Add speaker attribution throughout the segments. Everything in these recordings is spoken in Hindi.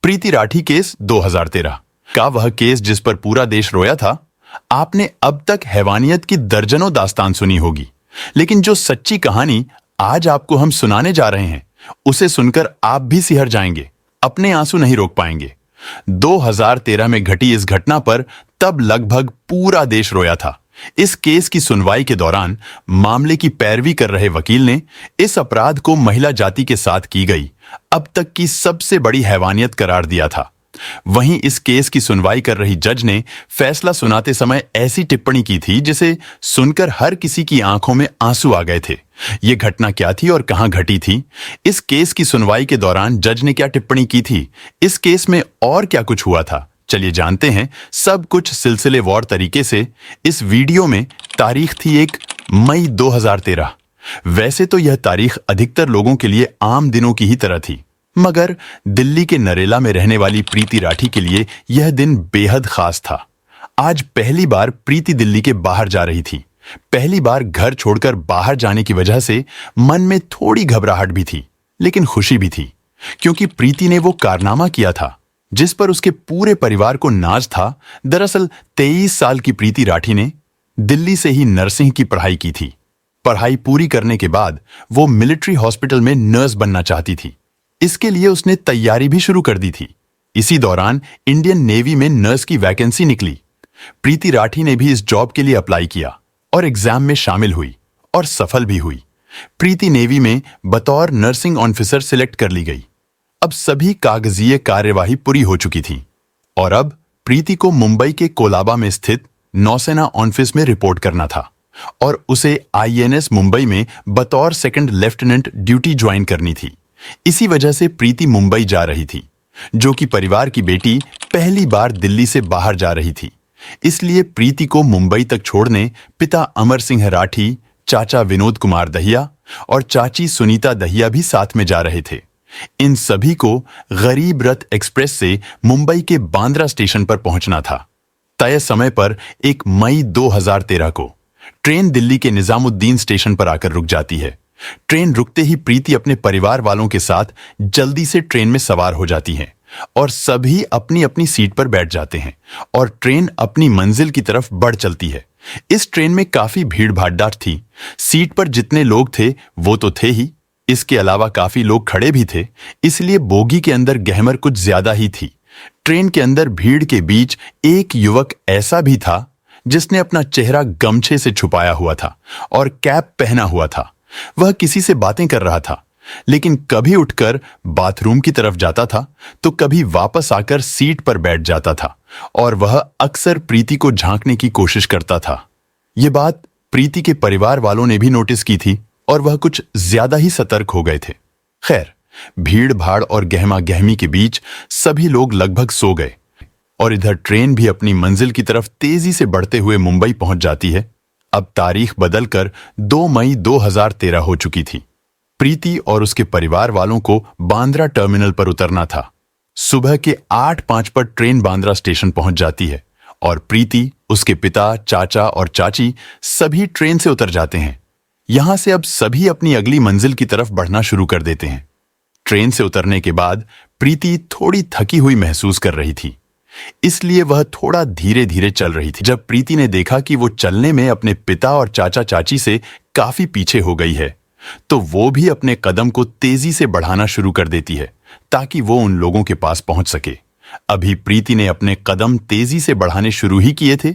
Speaker 1: प्रीति राठी केस 2013 का वह केस जिस पर पूरा देश रोया था। आपने अब तक हैवानियत की दर्जनों दास्तान सुनी होगी, लेकिन जो सच्ची कहानी आज आपको हम सुनाने जा रहे हैं, उसे सुनकर आप भी सिहर जाएंगे, अपने आंसू नहीं रोक पाएंगे। 2013 में घटी इस घटना पर तब लगभग पूरा देश रोया था। इस केस की सुनवाई के दौरान मामले की पैरवी कर रहे वकील ने इस अपराध को महिला जाति के साथ की गई अब तक की सबसे बड़ी हैवानियत करार दिया था। वहीं इस केस की सुनवाई कर रही जज ने फैसला सुनाते समय ऐसी टिप्पणी की थी जिसे सुनकर हर किसी की आंखों में आंसू आ गए थे। ये घटना क्या थी और कहां घटी थी? इस केस की सुनवाई के दौरान जज ने क्या टिप्पणी की थी? इस केस में और क्या कुछ हुआ था? चलिए जानते हैं सब कुछ सिलसिलेवार तरीके से। इस वीडियो में तारीख थी 1 मई 2013। वैसे तो यह तारीख अधिकतर लोगों के लिए आम दिनों की ही तरह थी, मगर दिल्ली के नरेला में रहने वाली प्रीति राठी के लिए यह दिन बेहद खास था। आज पहली बार प्रीति दिल्ली के बाहर जा रही थी। पहली बार घर छोड़कर बाहर जाने की वजह से मन में थोड़ी घबराहट भी थी, लेकिन खुशी भी थी, क्योंकि प्रीति ने वो कारनामा किया था जिस पर उसके पूरे परिवार को नाज था। दरअसल 23 साल की प्रीति राठी ने दिल्ली से ही नर्सिंग की पढ़ाई की थी। पढ़ाई पूरी करने के बाद वो मिलिट्री हॉस्पिटल में नर्स बनना चाहती थी। इसके लिए उसने तैयारी भी शुरू कर दी थी। इसी दौरान इंडियन नेवी में नर्स की वैकेंसी निकली। प्रीति राठी ने भी इस जॉब के लिए अप्लाई किया और एग्जाम में शामिल हुई और सफल भी हुई। प्रीति नेवी में बतौर नर्सिंग ऑफिसर सिलेक्ट कर ली गई। अब सभी कागजीय कार्यवाही पूरी हो चुकी थी और अब प्रीति को मुंबई के कोलाबा में स्थित नौसेना ऑफिस में रिपोर्ट करना था और उसे आईएनएस मुंबई में बतौर सेकंड लेफ्टिनेंट ड्यूटी ज्वाइन करनी थी। इसी वजह से प्रीति मुंबई जा रही थी, जो कि परिवार की बेटी पहली बार दिल्ली से बाहर जा रही थी। इसलिए प्रीति को मुंबई तक छोड़ने पिता अमर सिंह राठी, चाचा विनोद कुमार दहिया और चाची सुनीता दहिया भी साथ में जा रहे थे। इन सभी को गरीब रथ एक्सप्रेस से मुंबई के बांद्रा स्टेशन पर पहुंचना था। तय समय पर 1 मई 2013 को ट्रेन दिल्ली के निजामुद्दीन स्टेशन पर आकर रुक जाती है। ट्रेन रुकते ही प्रीति अपने परिवार वालों के साथ जल्दी से ट्रेन में सवार हो जाती है और सभी अपनी अपनी सीट पर बैठ जाते हैं और ट्रेन अपनी मंजिल की तरफ बढ़ चलती है। इस ट्रेन में काफी भीड़ भाड़ थी। सीट पर जितने लोग थे वो तो थे ही, इसके अलावा काफी लोग खड़े भी थे, इसलिए बोगी के अंदर गहमर कुछ ज्यादा ही थी। ट्रेन के अंदर भीड़ के बीच एक युवक ऐसा भी था जिसने अपना चेहरा गमछे से छुपाया हुआ था और कैप पहना हुआ था। वह किसी से बातें कर रहा था, लेकिन कभी उठकर बाथरूम की तरफ जाता था तो कभी वापस आकर सीट पर बैठ जाता था और वह अक्सर प्रीति को झांकने की कोशिश करता था। यह बात प्रीति के परिवार वालों ने भी नोटिस की थी और वह कुछ ज्यादा ही सतर्क हो गए थे। खैर, भीड़ भाड़ और गहमा गहमी के बीच सभी लोग लगभग सो गए और इधर ट्रेन भी अपनी मंजिल की तरफ तेजी से बढ़ते हुए मुंबई पहुंच जाती है। अब तारीख बदलकर 2 मई 2013 हो चुकी थी। प्रीति और उसके परिवार वालों को बांद्रा टर्मिनल पर उतरना था। सुबह के 8:05 पर ट्रेन बांद्रा स्टेशन पहुंच जाती है और प्रीति, उसके पिता, चाचा और चाची सभी ट्रेन से उतर जाते हैं। यहां से अब सभी अपनी अगली मंजिल की तरफ बढ़ना शुरू कर देते हैं। ट्रेन से उतरने के बाद प्रीति थोड़ी थकी हुई महसूस कर रही थी, इसलिए वह थोड़ा धीरे धीरे चल रही थी। जब प्रीति ने देखा कि वो चलने में अपने पिता और चाचा चाची से काफी पीछे हो गई है, तो वो भी अपने कदम को तेजी से बढ़ाना शुरू कर देती है ताकि वो उन लोगों के पास पहुंच सके। अभी प्रीति ने अपने कदम तेजी से बढ़ाने शुरू ही किए थे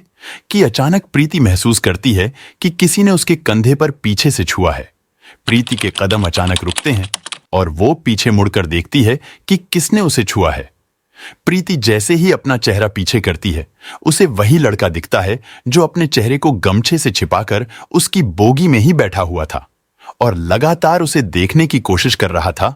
Speaker 1: कि अचानक प्रीति महसूस करती है कि किसी ने उसके कंधे पर पीछे से छुआ है। प्रीति के कदम अचानक रुकते हैं और वो पीछे मुड़कर देखती है कि किसने उसे छुआ है। प्रीति जैसे ही अपना चेहरा पीछे करती है, उसे वही लड़का दिखता है जो अपने चेहरे को गमछे से छिपाकर उसकी बोगी में ही बैठा हुआ था और लगातार उसे देखने की कोशिश कर रहा था।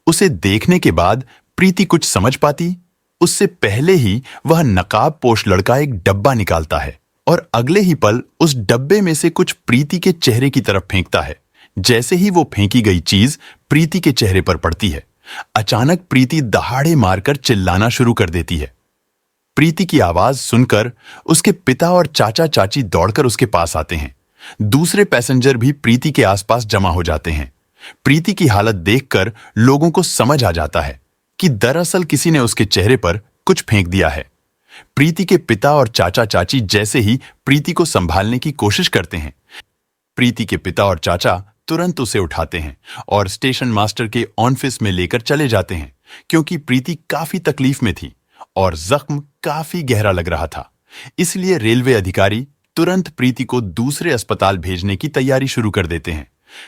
Speaker 1: उसे देखने के बाद प्रीति कुछ समझ पाती, उससे पहले ही वह नकाबपोश लड़का एक डब्बा निकालता है और अगले ही पल उस डब्बे में से कुछ प्रीति के चेहरे की तरफ फेंकता है। जैसे ही वो फेंकी गई चीज प्रीति के चेहरे पर पड़ती है, अचानक प्रीति दहाड़े मारकर चिल्लाना शुरू कर देती है। प्रीति की आवाज सुनकर उसके पिता और चाचा चाची दौड़कर उसके पास आते हैं। दूसरे पैसेंजर भी प्रीति के आसपास जमा हो जाते हैं। प्रीति की हालत देखकर लोगों को समझ आ जाता है कि दरअसल किसी ने उसके चेहरे पर कुछ फेंक दिया है। प्रीति के पिता और चाचा चाची जैसे ही प्रीति को संभालने की कोशिश करते हैं, प्रीति के पिता और चाचा तुरंत उसे उठाते हैं और स्टेशन मास्टर के ऑफिस में लेकर चले जाते हैं, क्योंकि प्रीति काफी तकलीफ में थी और जख्म काफी गहरा लग रहा था। इसलिए रेलवे अधिकारी तुरंत प्रीति को दूसरे अस्पताल भेजने की तैयारी शुरू कर देते हैं।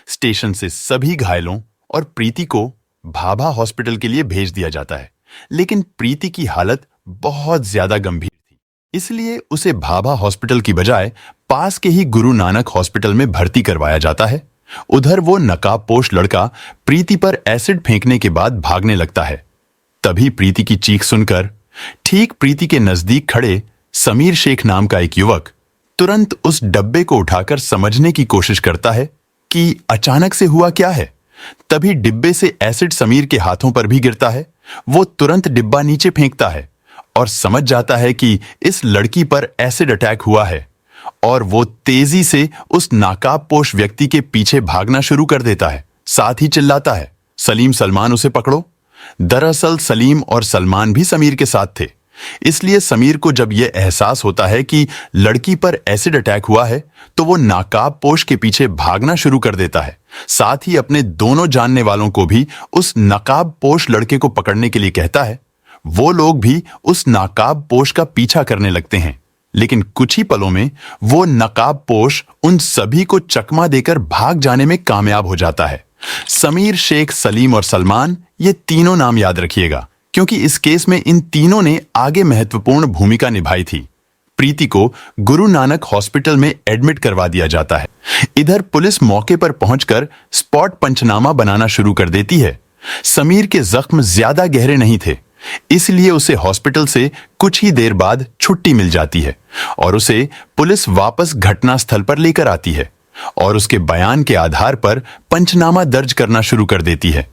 Speaker 1: स्टेशन से सभी घायलों और प्रीति को भाभा हॉस्पिटल के लिए भेज दिया जाता है, लेकिन प्रीति की हालत बहुत ज्यादा गंभीर थी, इसलिए उसे भाभा हॉस्पिटल की बजाय पास के ही गुरु नानक हॉस्पिटल में भर्ती करवाया जाता है। उधर वो नकाबपोश लड़का प्रीति पर एसिड फेंकने के बाद भागने लगता है। तभी प्रीति की चीख सुनकर ठीक प्रीति के नजदीक खड़े समीर शेख नाम का एक युवक तुरंत उस डब्बे को उठाकर समझने की कोशिश करता है कि अचानक से हुआ क्या है। तभी डिब्बे से एसिड समीर के हाथों पर भी गिरता है। वो तुरंत डिब्बा नीचे फेंकता है और समझ जाता है कि इस लड़की पर एसिड अटैक हुआ है, और वो तेजी से उस नाकाबपोश व्यक्ति के पीछे भागना शुरू कर देता है। साथ ही चिल्लाता है, सलीम सलमान, उसे पकड़ो। दरअसल सलीम और सलमान भी समीर के साथ थे, इसलिए समीर को जब यह एहसास होता है कि लड़की पर एसिड अटैक हुआ है, तो वो नाकाबपोश के पीछे भागना शुरू कर देता है। साथ ही अपने दोनों जानने वालों को भी उस नकाबपोश लड़के को पकड़ने के लिए कहता है। वो लोग भी उस नकाबपोश का पीछा करने लगते हैं, लेकिन कुछ ही पलों में वो नकाबपोश उन सभी को चकमा देकर भाग जाने में कामयाब हो जाता है। समीर शेख, सलीम और सलमान, ये तीनों नाम याद रखिएगा, क्योंकि इस केस में इन तीनों ने आगे महत्वपूर्ण भूमिका निभाई थी। प्रीति को गुरु नानक हॉस्पिटल में एडमिट करवा दिया जाता है। इधर पुलिस मौके पर पहुंचकर स्पॉट पंचनामा बनाना शुरू कर देती है। समीर के जख्म ज्यादा गहरे नहीं थे, इसलिए उसे हॉस्पिटल से कुछ ही देर बाद छुट्टी मिल जाती है और उसे पुलिस वापस घटनास्थल पर लेकर आती है और उसके बयान के आधार पर पंचनामा दर्ज करना शुरू कर देती है।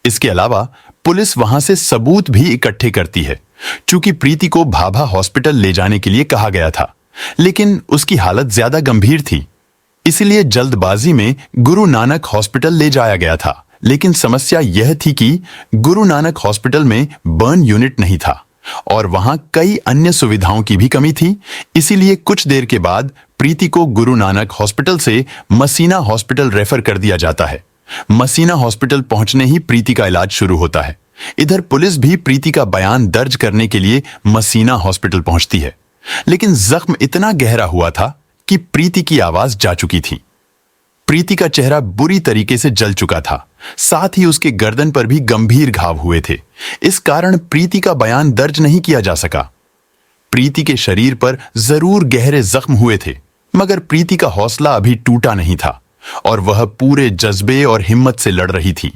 Speaker 1: इसके अलावा पुलिस वहां से सबूत भी इकट्ठे करती है। चूंकि प्रीति को भाभा हॉस्पिटल ले जाने के लिए कहा गया था, लेकिन उसकी हालत ज्यादा गंभीर थी, इसलिए जल्दबाजी में गुरु नानक हॉस्पिटल ले जाया गया था। लेकिन समस्या यह थी कि गुरु नानक हॉस्पिटल में बर्न यूनिट नहीं था और वहां कई अन्य सुविधाओं की भी कमी थी। इसीलिए कुछ देर के बाद प्रीति को गुरु नानक हॉस्पिटल से मसीना हॉस्पिटल रेफर कर दिया जाता है। मसीना हॉस्पिटल पहुंचने ही प्रीति का इलाज शुरू होता है। इधर पुलिस भी प्रीति का बयान दर्ज करने के लिए मसीना हॉस्पिटल पहुंचती है, लेकिन जख्म इतना गहरा हुआ था कि प्रीति की आवाज जा चुकी थी। प्रीति का चेहरा बुरी तरीके से जल चुका था, साथ ही उसके गर्दन पर भी गंभीर घाव हुए थे। इस कारण प्रीति का बयान दर्ज नहीं किया जा सका। प्रीति के शरीर पर जरूर गहरे जख्म हुए थे, मगर प्रीति का हौसला अभी टूटा नहीं था और वह पूरे जज्बे और हिम्मत से लड़ रही थी।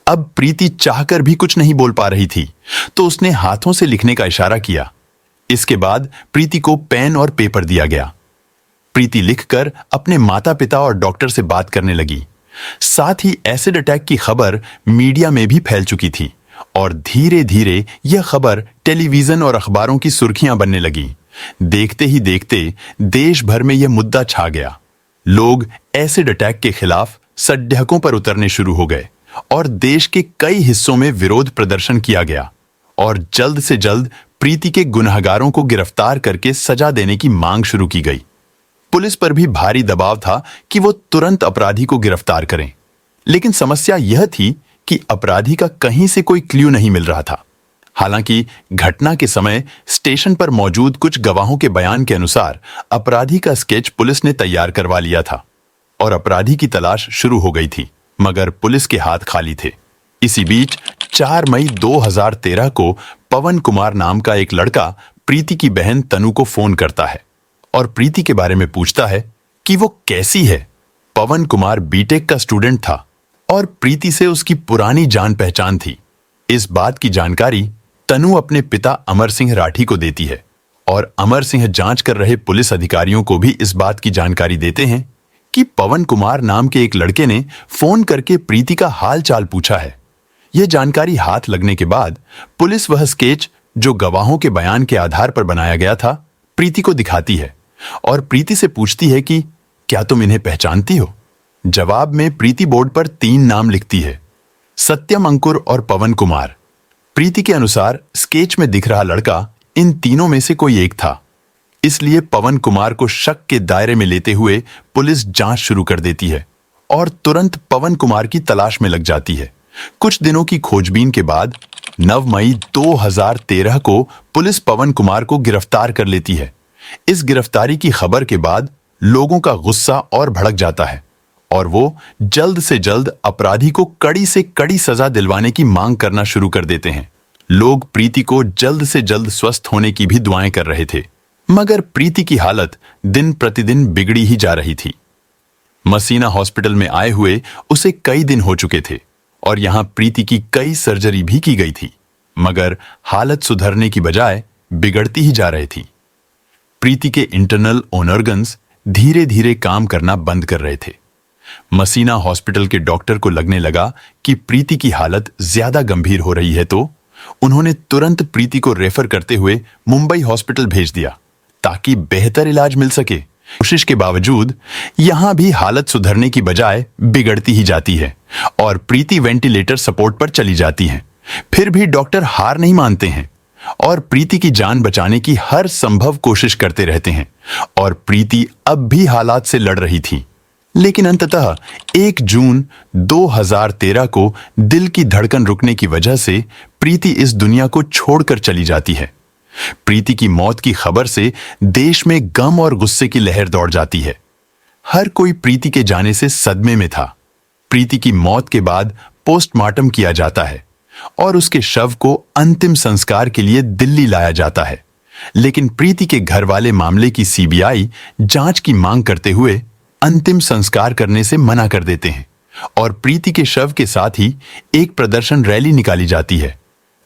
Speaker 1: अब प्रीति चाहकर भी कुछ नहीं बोल पा रही थी, तो उसने हाथों से लिखने का इशारा किया। इसके बाद प्रीति को पेन और पेपर दिया गया। प्रीति लिखकर अपने माता पिता और डॉक्टर से बात करने लगी। साथ ही एसिड अटैक की खबर मीडिया में भी फैल चुकी थी और धीरे धीरे यह खबर टेलीविजन और अखबारों की सुर्खियां बनने लगी। देखते ही देखते देश भर में यह मुद्दा छा गया। लोग एसिड अटैक के खिलाफ सड़कों पर उतरने शुरू हो गए और देश के कई हिस्सों में विरोध प्रदर्शन किया गया और जल्द से जल्द प्रीति के गुनहगारों को गिरफ्तार करके सजा देने की मांग शुरू की गई। पुलिस पर भी भारी दबाव था कि वो तुरंत अपराधी को गिरफ्तार करें, लेकिन समस्या यह थी कि अपराधी का कहीं से कोई क्ल्यू नहीं मिल रहा था। हालांकि घटना के समय स्टेशन पर मौजूद कुछ गवाहों के बयान के अनुसार अपराधी का स्केच पुलिस ने तैयार करवा लिया था और अपराधी की तलाश शुरू हो गई थी, मगर पुलिस के हाथ खाली थे। इसी बीच 4 मई 2013 को पवन कुमार नाम का एक लड़का प्रीति की बहन तनु को फोन करता है और प्रीति के बारे में पूछता है कि वो कैसी है। पवन कुमार बीटेक का स्टूडेंट था और प्रीति से उसकी पुरानी जान पहचान थी। इस बात की जानकारी तनु अपने पिता अमर सिंह राठी को देती है और अमर सिंह जांच कर रहे पुलिस अधिकारियों को भी इस बात की जानकारी देते हैं कि पवन कुमार नाम के एक लड़के ने फोन करके प्रीति का हाल चाल पूछा है। यह जानकारी हाथ लगने के बाद पुलिस वह स्केच जो गवाहों के बयान के आधार पर बनाया गया था प्रीति को दिखाती है और प्रीति से पूछती है कि क्या तुम इन्हें पहचानती हो। जवाब में प्रीति बोर्ड पर 3 नाम लिखती है, सत्यम, अंकुर और पवन कुमार। प्रीति के अनुसार स्केच में दिख रहा लड़का इन तीनों में से कोई एक था। इसलिए पवन कुमार को शक के दायरे में लेते हुए पुलिस जांच शुरू कर देती है और तुरंत पवन कुमार की तलाश में लग जाती है। कुछ दिनों की खोजबीन के बाद 9 मई 2013 को पुलिस पवन कुमार को गिरफ्तार कर लेती है। इस गिरफ्तारी की खबर के बाद लोगों का गुस्सा और भड़क जाता है और वो जल्द से जल्द अपराधी को कड़ी से कड़ी सजा दिलवाने की मांग करना शुरू कर देते हैं। लोग प्रीति को जल्द से जल्द स्वस्थ होने की भी दुआएं कर रहे थे, मगर प्रीति की हालत दिन प्रतिदिन बिगड़ी ही जा रही थी। मसीना हॉस्पिटल में आए हुए उसे कई दिन हो चुके थे और यहां प्रीति की कई सर्जरी भी की गई थी, मगर हालत सुधरने की बजाय बिगड़ती ही जा रही थी। प्रीति के इंटरनल ऑर्गन्स धीरे धीरे काम करना बंद कर रहे थे। मसीना हॉस्पिटल के डॉक्टर को लगने लगा कि प्रीति की हालत ज्यादा गंभीर हो रही है, तो उन्होंने तुरंत प्रीति को रेफर करते हुए मुंबई हॉस्पिटल भेज दिया ताकि बेहतर इलाज मिल सके। कोशिश के बावजूद यहां भी हालत सुधरने की बजाय बिगड़ती ही जाती है और प्रीति वेंटिलेटर सपोर्ट पर चली जाती हैं। फिर भी डॉक्टर हार नहीं मानते हैं और प्रीति की जान बचाने की हर संभव कोशिश करते रहते हैं और प्रीति अब भी हालात से लड़ रही थी। लेकिन अंततः 1 जून 2013 को दिल की धड़कन रुकने की वजह से प्रीति इस दुनिया को छोड़कर चली जाती है। प्रीति की मौत की खबर से देश में गम और गुस्से की लहर दौड़ जाती है। हर कोई प्रीति के जाने से सदमे में था। प्रीति की मौत के बाद पोस्टमार्टम किया जाता है और उसके शव को अंतिम संस्कार के लिए दिल्ली लाया जाता है, लेकिन प्रीति के घर वाले मामले की सीबीआई जांच की मांग करते हुए अंतिम संस्कार करने से मना कर देते हैं और प्रीति के शव के साथ ही एक प्रदर्शन रैली निकाली जाती है।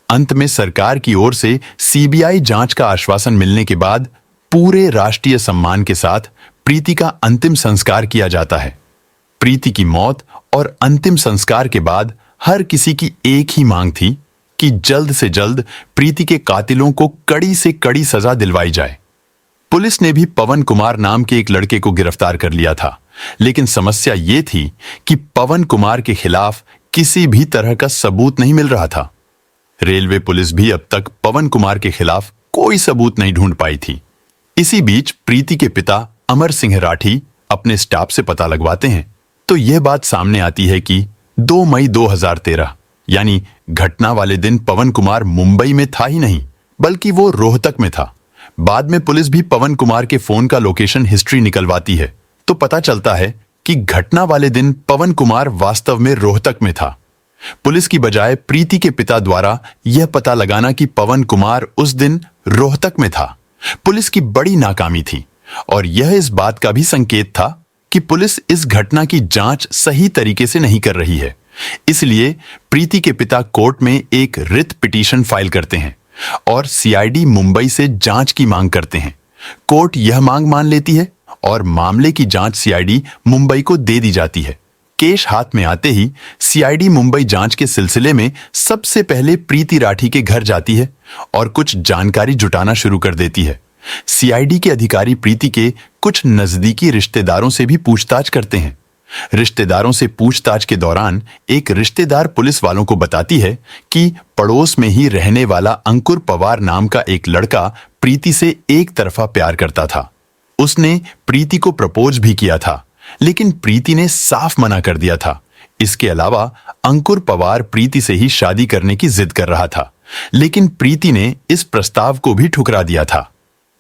Speaker 1: अंत में सरकार की ओर से सीबीआई जांच का आश्वासन मिलने के बाद पूरे राष्ट्रीय सम्मान के साथ प्रीति का अंतिम संस्कार किया जाता है। प्रीति की मौत और अंतिम संस्कार के बाद हर किसी की एक ही मांग थी कि जल्द से जल्द प्रीति के कातिलों को कड़ी से कड़ी सजा दिलवाई जाए। पुलिस ने भी पवन कुमार नाम के एक लड़के को गिरफ्तार कर लिया था, लेकिन समस्या ये थी कि पवन कुमार के खिलाफ किसी भी तरह का सबूत नहीं मिल रहा था। रेलवे पुलिस भी अब तक पवन कुमार के खिलाफ कोई सबूत नहीं ढूंढ पाई थी। इसी बीच प्रीति के पिता अमर सिंह राठी अपने स्टाफ से पता लगवाते हैं तो यह बात सामने आती है कि 2 मई 2013 यानी घटना वाले दिन पवन कुमार मुंबई में था ही नहीं, बल्कि वो रोहतक में था। बाद में पुलिस भी पवन कुमार के फोन का लोकेशन हिस्ट्री निकलवाती है तो पता चलता है कि घटना वाले दिन पवन कुमार वास्तव में रोहतक में था। पुलिस की बजाय प्रीति के पिता द्वारा यह पता लगाना कि पवन कुमार उस दिन रोहतक में था, पुलिस की बड़ी नाकामी थी और यह इस बात का भी संकेत था कि पुलिस इस घटना की जांच सही तरीके से नहीं कर रही है। इसलिए प्रीति के पिता कोर्ट में एक रिट पिटीशन फाइल करते हैं और सीआईडी मुंबई से जांच की मांग करते हैं। कोर्ट यह मांग मान लेती है और मामले की जांच सीआईडी मुंबई को दे दी जाती है। केस हाथ में आते ही सीआईडी मुंबई जांच के सिलसिले में सबसे पहले प्रीति राठी के घर जाती है और कुछ जानकारी जुटाना शुरू कर देती है। सीआईडी के अधिकारी प्रीति के कुछ नजदीकी रिश्तेदारों से भी पूछताछ करते हैं। रिश्तेदारों से पूछताछ के दौरान एक रिश्तेदार पुलिस वालों को बताती है कि पड़ोस में ही रहने वाला अंकुर पवार नाम का एक लड़का प्रीति से एक तरफा प्यार करता था। उसने प्रीति को प्रपोज भी किया था, लेकिन प्रीति ने साफ मना कर दिया था। इसके अलावा अंकुर पवार प्रीति से ही शादी करने की जिद कर रहा था, लेकिन प्रीति ने इस प्रस्ताव को भी ठुकरा दिया था।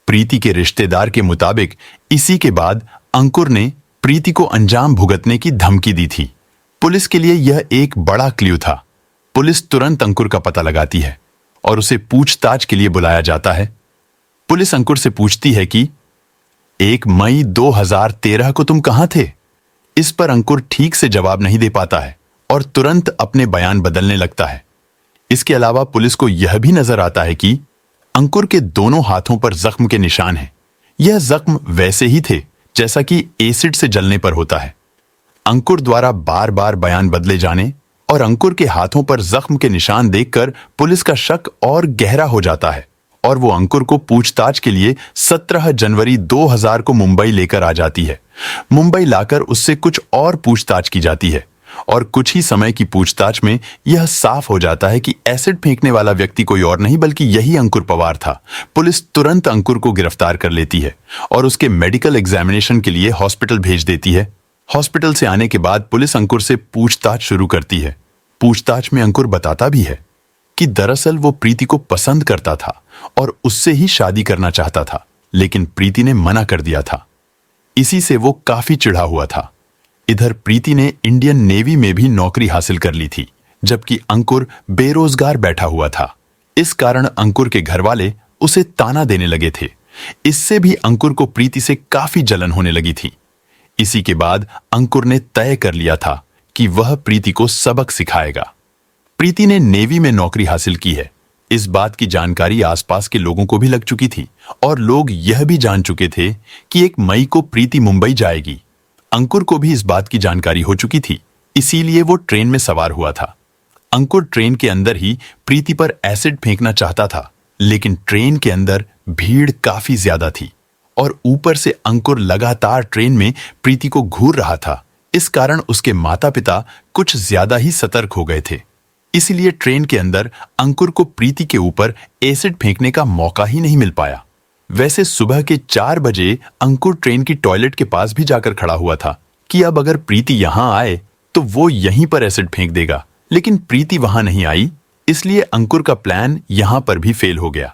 Speaker 1: प्रीति के रिश्तेदार के मुताबिक इसी के बाद अंकुर ने प्रीति को अंजाम भुगतने की धमकी दी थी। पुलिस के लिए यह एक बड़ा क्लू था। पुलिस तुरंत अंकुर का पता लगाती है और उसे पूछताछ के लिए बुलाया जाता है। पुलिस अंकुर से पूछती है कि 1 मई 2013 को तुम कहां थे? इस पर अंकुर ठीक से जवाब नहीं दे पाता है और तुरंत अपने बयान बदलने लगता है। इसके अलावा पुलिस को यह भी नजर आता है कि अंकुर के दोनों हाथों पर जख्म के निशान हैं। यह जख्म वैसे ही थे जैसा कि एसिड से जलने पर होता है। अंकुर द्वारा बार बार बयान बदले जाने और अंकुर के हाथों पर जख्म के निशान देखकर पुलिस का शक और गहरा हो जाता है और वो अंकुर को पूछताछ के लिए 17 जनवरी 2000 को मुंबई लेकर आ जाती है। मुंबई लाकर उससे कुछ और पूछताछ की जाती है और कुछ ही समय की पूछताछ में यह साफ हो जाता है कि एसिड फेंकने वाला व्यक्ति कोई और नहीं बल्कि यही अंकुर पवार था। पुलिस तुरंत अंकुर को गिरफ्तार कर लेती है और उसके मेडिकल एग्जामिनेशन के लिए हॉस्पिटल भेज देती है। हॉस्पिटल से आने के बाद पुलिस अंकुर से पूछताछ शुरू करती है। पूछताछ में अंकुर बताता भी है कि दरअसल वो प्रीति को पसंद करता था और उससे ही शादी करना चाहता था, लेकिन प्रीति ने मना कर दिया था। इसी से वो काफी चिढ़ा हुआ था। इधर प्रीति ने इंडियन नेवी में भी नौकरी हासिल कर ली थी, जबकि अंकुर बेरोजगार बैठा हुआ था। इस कारण अंकुर के घरवाले उसे ताना देने लगे थे। इससे भी अंकुर को प्रीति से काफी जलन होने लगी थी। इसी के बाद अंकुर ने तय कर लिया था कि वह प्रीति को सबक सिखाएगा। प्रीति ने नेवी में नौकरी हासिल की है। इस बात की जानकारी आसपास के लोगों को भी लग चुकी थी और लोग यह भी जान चुके थे कि 1 मई को प्रीति मुंबई जाएगी। अंकुर को भी इस बात की जानकारी हो चुकी थी, इसीलिए वो ट्रेन में सवार हुआ था। अंकुर ट्रेन के अंदर ही प्रीति पर एसिड फेंकना चाहता था, लेकिन ट्रेन के अंदर भीड़ काफी ज्यादा थी और ऊपर से अंकुर लगातार ट्रेन में प्रीति को घूर रहा था। इस कारण उसके माता पिता कुछ ज्यादा ही सतर्क हो गए थे। इसलिए ट्रेन के अंदर अंकुर को प्रीति के ऊपर एसिड फेंकने का मौका ही नहीं मिल पाया। वैसे सुबह के 4 बजे अंकुर ट्रेन की टॉयलेट के पास भी जाकर खड़ा हुआ था कि अब अगर प्रीति यहां आए तो वो यहीं पर एसिड फेंक देगा, लेकिन प्रीति वहां नहीं आई, इसलिए अंकुर का प्लान यहां पर भी फेल हो गया।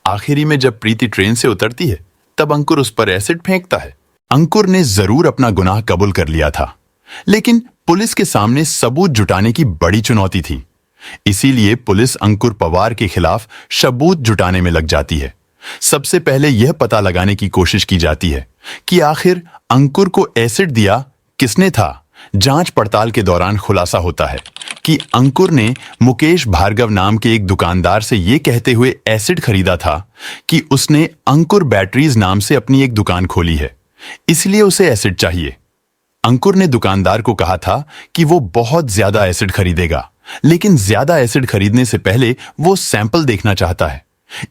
Speaker 1: आखिरी में जब प्रीति ट्रेन से उतरती है तब अंकुर उस पर एसिड फेंकता है। अंकुर ने जरूर अपना गुनाह कबूल कर लिया था, लेकिन पुलिस के सामने सबूत जुटाने की बड़ी चुनौती थी। इसीलिए पुलिस अंकुर पवार के खिलाफ सबूत जुटाने में लग जाती है। सबसे पहले यह पता लगाने की कोशिश की जाती है कि आखिर अंकुर को एसिड दिया किसने था। जांच पड़ताल के दौरान खुलासा होता है कि अंकुर ने मुकेश भार्गव नाम के एक दुकानदार से यह कहते हुए एसिड खरीदा था कि उसने अंकुर बैटरीज नाम से अपनी एक दुकान खोली है, इसलिए उसे एसिड चाहिए। अंकुर ने दुकानदार को कहा था कि वो बहुत ज्यादा एसिड खरीदेगा, लेकिन ज्यादा एसिड खरीदने से पहले वो सैंपल देखना चाहता है।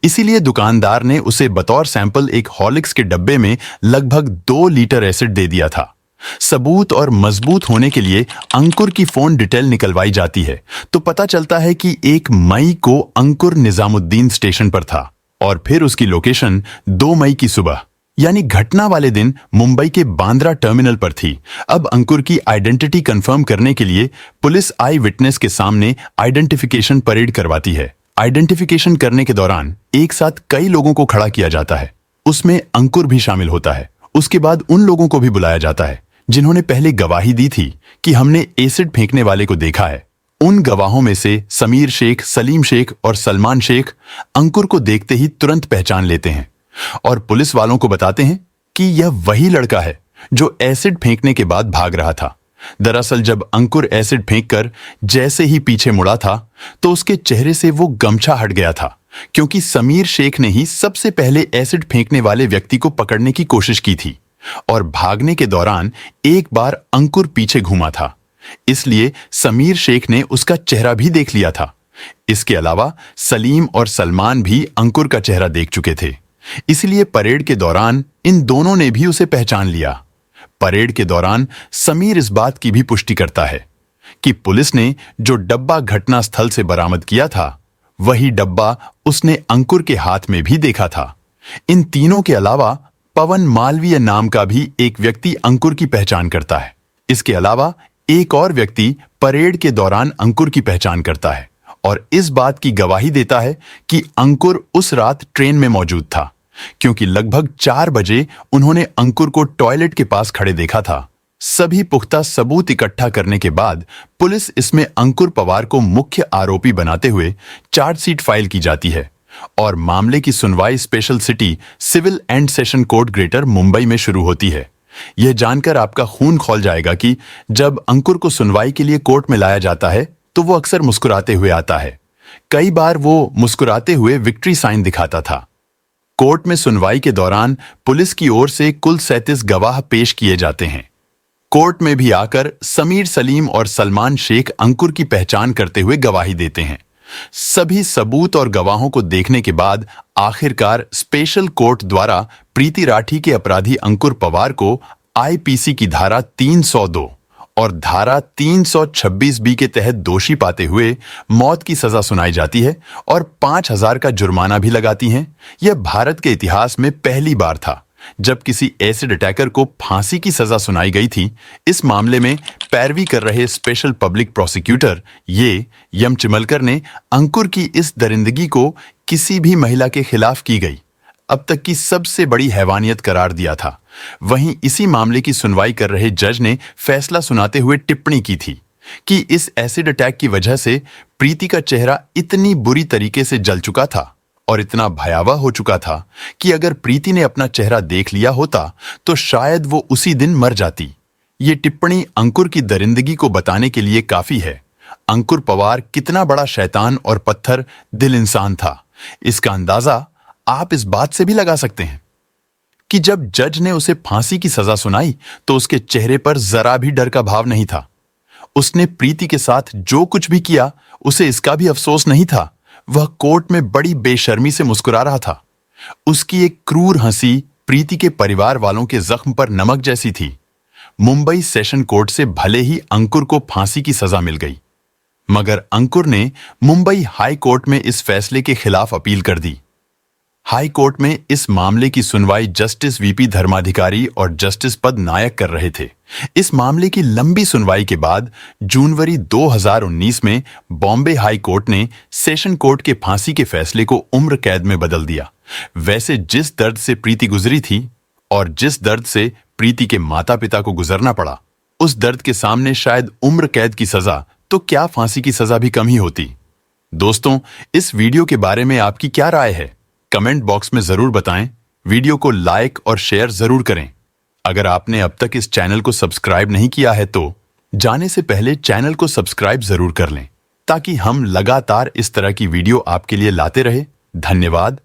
Speaker 1: इसीलिए दुकानदार ने उसे बतौर सैंपल एक हॉर्लिक्स के डब्बे में लगभग 2 लीटर एसिड दे दिया था। सबूत और मजबूत होने के लिए अंकुर की फोन डिटेल निकलवाई जाती है तो पता चलता है कि 1 मई को अंकुर निजामुद्दीन स्टेशन पर था और फिर उसकी लोकेशन 2 मई की सुबह यानी घटना वाले दिन मुंबई के बांद्रा टर्मिनल पर थी। अब अंकुर की आइडेंटिटी कंफर्म करने के लिए पुलिस आई विटनेस के सामने आइडेंटिफिकेशन परेड करवाती है। आइडेंटिफिकेशन करने के दौरान एक साथ कई लोगों को खड़ा किया जाता है, उसमें अंकुर भी शामिल होता है। उसके बाद उन लोगों को भी बुलाया जाता है जिन्होंने पहले गवाही दी थी कि हमने एसिड फेंकने वाले को देखा है। उन गवाहों में से समीर शेख, सलीम शेख और सलमान शेख अंकुर को देखते ही तुरंत पहचान लेते हैं और पुलिस वालों को बताते हैं कि यह वही लड़का है जो एसिड फेंकने के बाद भाग रहा था। दरअसल जब अंकुर एसिड फेंककर जैसे ही पीछे मुड़ा था तो उसके चेहरे से वो गमछा हट गया था, क्योंकि समीर शेख ने ही सबसे पहले एसिड फेंकने वाले व्यक्ति को पकड़ने की कोशिश की थी और भागने के दौरान एक बार अंकुर पीछे घूमा था, इसलिए समीर शेख ने उसका चेहरा भी देख लिया था। इसके अलावा सलीम और सलमान भी अंकुर का चेहरा देख चुके थे, इसलिए परेड के दौरान इन दोनों ने भी उसे पहचान लिया। परेड के दौरान समीर इस बात की भी पुष्टि करता है कि पुलिस ने जो डब्बा घटना स्थल से बरामद किया था वही डब्बा उसने अंकुर के हाथ में भी देखा था। इन तीनों के अलावा पवन मालवीय नाम का भी एक व्यक्ति अंकुर की पहचान करता है। इसके अलावा एक और व्यक्ति परेड के दौरान अंकुर की पहचान करता है और इस बात की गवाही देता है कि अंकुर उस रात ट्रेन में मौजूद था, क्योंकि लगभग 4 बजे उन्होंने अंकुर को टॉयलेट के पास खड़े देखा था। सभी पुख्ता सबूत इकट्ठा करने के बाद पुलिस इसमें अंकुर पवार को मुख्य आरोपी बनाते हुए चार्जशीट फाइल की जाती है और मामले की सुनवाई special city civil and session court greater Mumbai में शुरू होती है। यह जानकर आपका खून खौल जाएगा कि जब अंकुर को सुनवाई के लिए कोर्ट में लाया जाता है तो वो अक्सर मुस्कुराते हुए आता है। कई बार वो मुस्कुराते हुए विक्ट्री साइन दिखाता था। कोर्ट में सुनवाई के दौरान पुलिस की ओर से कुल 37 गवाह पेश किए जाते हैं। कोर्ट में भी आकर समीर, सलीम और सलमान शेख अंकुर की पहचान करते हुए गवाही देते हैं। सभी सबूत और गवाहों को देखने के बाद आखिरकार स्पेशल कोर्ट द्वारा प्रीति राठी के अपराधी अंकुर पवार को आईपीसी की धारा 302 और धारा 326 बी के तहत दोषी पाते हुए मौत की सजा सुनाई जाती है और 5,000 का जुर्माना भी लगाती हैं। यह भारत के इतिहास में पहली बार था जब किसी एसिड अटैकर को फांसी की सजा सुनाई गई थी। इस मामले में पैरवी कर रहे स्पेशल पब्लिक प्रोसिक्यूटर यम चिमलकर ने अंकुर की इस दरिंदगी को किसी भी महिला के खिलाफ की गई अब तक की सबसे बड़ी हैवानियत करार दिया था। वहीं इसी मामले की सुनवाई कर रहे जज ने फैसला सुनाते हुए टिप्पणी की थी कि इस एसिड अटैक की वजह से प्रीति का चेहरा इतनी बुरी तरीके से जल चुका था और इतना भयावह हो चुका था कि अगर प्रीति ने अपना चेहरा देख लिया होता तो शायद वो उसी दिन मर जाती। ये टिप्पणी अंकुर की दरिंदगी को बताने के लिए काफी है। अंकुर पवार कितना बड़ा शैतान और पत्थर दिल इंसान था, इसका अंदाजा आप इस बात से भी लगा सकते हैं कि जब जज ने उसे फांसी की सजा सुनाई तो उसके चेहरे पर जरा भी डर का भाव नहीं था। उसने प्रीति के साथ जो कुछ भी किया उसे इसका भी अफसोस नहीं था। वह कोर्ट में बड़ी बेशर्मी से मुस्कुरा रहा था। उसकी एक क्रूर हंसी प्रीति के परिवार वालों के जख्म पर नमक जैसी थी। मुंबई सेशन कोर्ट से भले ही अंकुर को फांसी की सजा मिल गई, मगर अंकुर ने मुंबई हाई कोर्ट में इस फैसले के खिलाफ अपील कर दी। हाई कोर्ट में इस मामले की सुनवाई जस्टिस वीपी धर्माधिकारी और जस्टिस पद नायक कर रहे थे। इस मामले की लंबी सुनवाई के बाद जनवरी 2019 में बॉम्बे हाई कोर्ट ने सेशन कोर्ट के फांसी के फैसले को उम्र कैद में बदल दिया। वैसे जिस दर्द से प्रीति गुजरी थी और जिस दर्द से प्रीति के माता पिता को गुजरना पड़ा, उस दर्द के सामने शायद उम्र कैद की सजा तो क्या फांसी की सजा भी कम ही होती। दोस्तों, इस वीडियो के बारे में आपकी क्या राय है? कमेंट बॉक्स में जरूर बताएं। वीडियो को लाइक और शेयर जरूर करें। अगर आपने अब तक इस चैनल को सब्सक्राइब नहीं किया है तो जाने से पहले चैनल को सब्सक्राइब जरूर कर लें ताकि हम लगातार इस तरह की वीडियो आपके लिए लाते रहे। धन्यवाद।